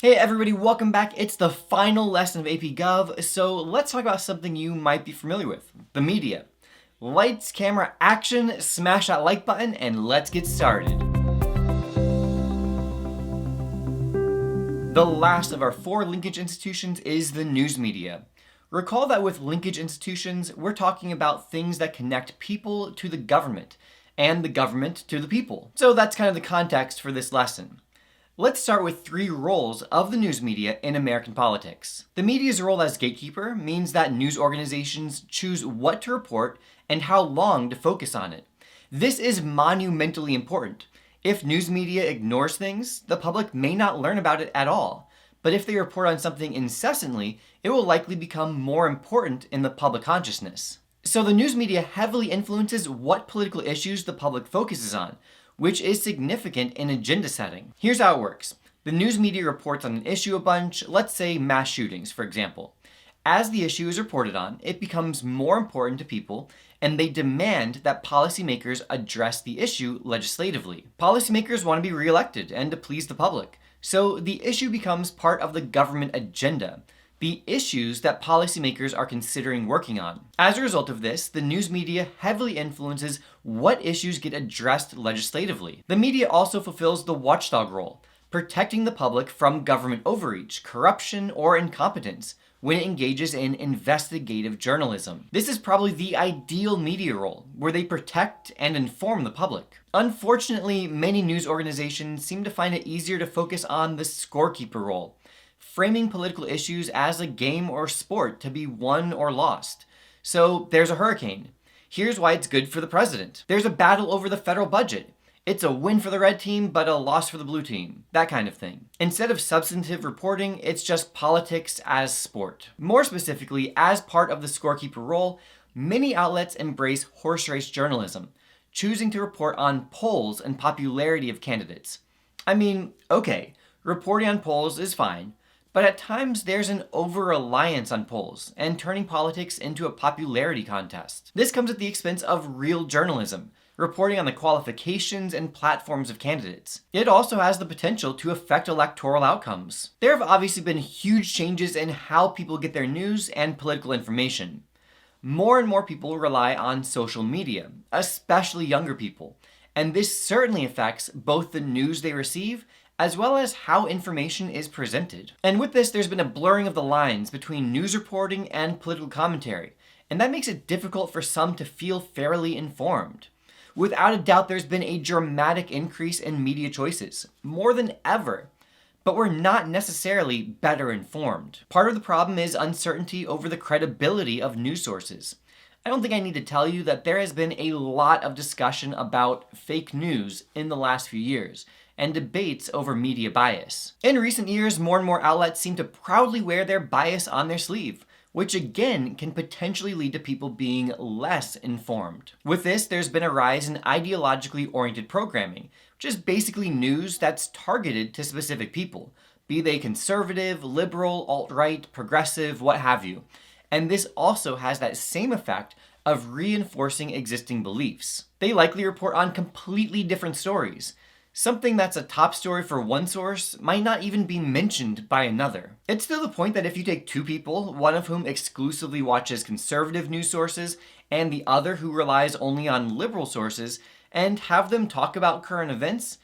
Hey everybody, welcome back. It's the final lesson of AP Gov, so let's talk about something you might be familiar with, the media. Lights, camera, action, smash that like button, and let's get started. The last of our 4 linkage institutions is the news media. Recall that with linkage institutions, we're talking about things that connect people to the government, and the government to the people. So that's kind of the context for this lesson. Let's start with 3 roles of the news media in American politics. The media's role as gatekeeper means that news organizations choose what to report and how long to focus on it. This is monumentally important. If news media ignores things, the public may not learn about it at all. But if they report on something incessantly, it will likely become more important in the public consciousness. So the news media heavily influences what political issues the public focuses on, which is significant in agenda setting. Here's how it works. The news media reports on an issue a bunch, let's say mass shootings, for example. As the issue is reported on, it becomes more important to people, and they demand that policymakers address the issue legislatively. Policymakers want to be reelected and to please the public, so the issue becomes part of the government agenda, the issues that policymakers are considering working on. As a result of this, the news media heavily influences what issues get addressed legislatively. The media also fulfills the watchdog role, protecting the public from government overreach, corruption, or incompetence when it engages in investigative journalism. This is probably the ideal media role, where they protect and inform the public. Unfortunately, many news organizations seem to find it easier to focus on the scorekeeper role, framing political issues as a game or sport to be won or lost. So there's a hurricane. Here's why it's good for the president. There's a battle over the federal budget. It's a win for the red team, but a loss for the blue team. That kind of thing. Instead of substantive reporting, it's just politics as sport. More specifically, as part of the scorekeeper role, many outlets embrace horse race journalism, choosing to report on polls and popularity of candidates. I mean, okay, reporting on polls is fine, but at times there's an over-reliance on polls and turning politics into a popularity contest. This comes at the expense of real journalism, reporting on the qualifications and platforms of candidates. It also has the potential to affect electoral outcomes. There have obviously been huge changes in how people get their news and political information. More and more people rely on social media, especially younger people, and this certainly affects both the news they receive as well as how information is presented. And with this, there's been a blurring of the lines between news reporting and political commentary, and that makes it difficult for some to feel fairly informed. Without a doubt, there's been a dramatic increase in media choices, more than ever, but we're not necessarily better informed. Part of the problem is uncertainty over the credibility of news sources. I don't think I need to tell you that there has been a lot of discussion about fake news in the last few years, and debates over media bias. In recent years, more and more outlets seem to proudly wear their bias on their sleeve, which again can potentially lead to people being less informed. With this, there's been a rise in ideologically oriented programming, which is basically news that's targeted to specific people, be they conservative, liberal, alt-right, progressive, what have you. And this also has that same effect of reinforcing existing beliefs. They likely report on completely different stories. Something that's a top story for one source might not even be mentioned by another. It's to the point that if you take 2 people, one of whom exclusively watches conservative news sources and the other who relies only on liberal sources, and have them talk about current events,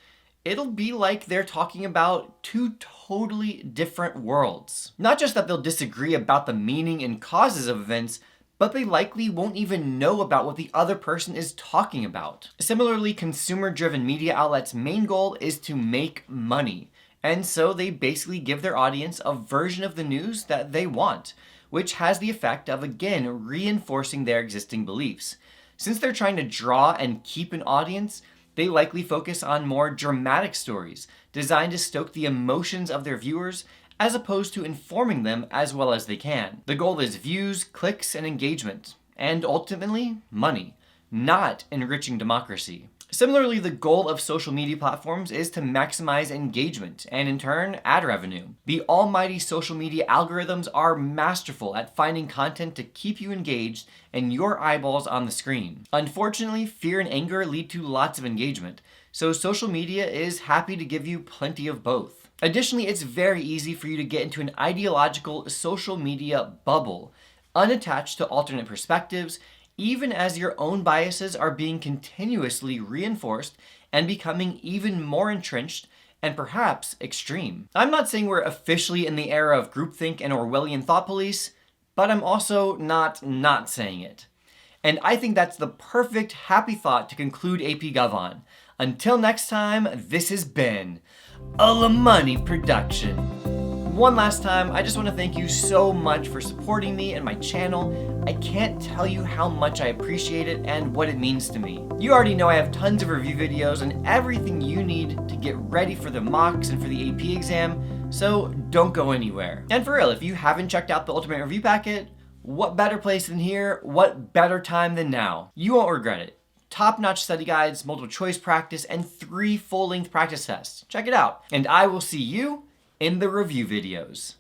it'll be like they're talking about 2 totally different worlds. Not just that they'll disagree about the meaning and causes of events, but they likely won't even know about what the other person is talking about. Similarly, consumer-driven media outlets' main goal is to make money, and so they basically give their audience a version of the news that they want, which has the effect of, again, reinforcing their existing beliefs. Since they're trying to draw and keep an audience, they likely focus on more dramatic stories, designed to stoke the emotions of their viewers, as opposed to informing them as well as they can. The goal is views, clicks, and engagement, and ultimately, money, not enriching democracy. Similarly, the goal of social media platforms is to maximize engagement and, in turn, ad revenue. The almighty social media algorithms are masterful at finding content to keep you engaged and your eyeballs on the screen. Unfortunately, fear and anger lead to lots of engagement, so social media is happy to give you plenty of both. Additionally, it's very easy for you to get into an ideological social media bubble, unattached to alternate perspectives, even as your own biases are being continuously reinforced and becoming even more entrenched and perhaps extreme. I'm not saying we're officially in the era of groupthink and Orwellian thought police, but I'm also not saying it. And I think that's the perfect happy thought to conclude AP Gov on. Until next time, this has been a Money production. One last time, I just want to thank you so much for supporting me and my channel. I can't tell you how much I appreciate it and what it means to me. You already know I have tons of review videos and everything you need to get ready for the mocks and for the AP exam, so don't go anywhere. And for real, if you haven't checked out the Ultimate Review Packet, what better place than here? What better time than now? You won't regret it. Top-notch study guides, multiple choice practice, and 3 full-length practice tests. Check it out. And I will see you in the review videos.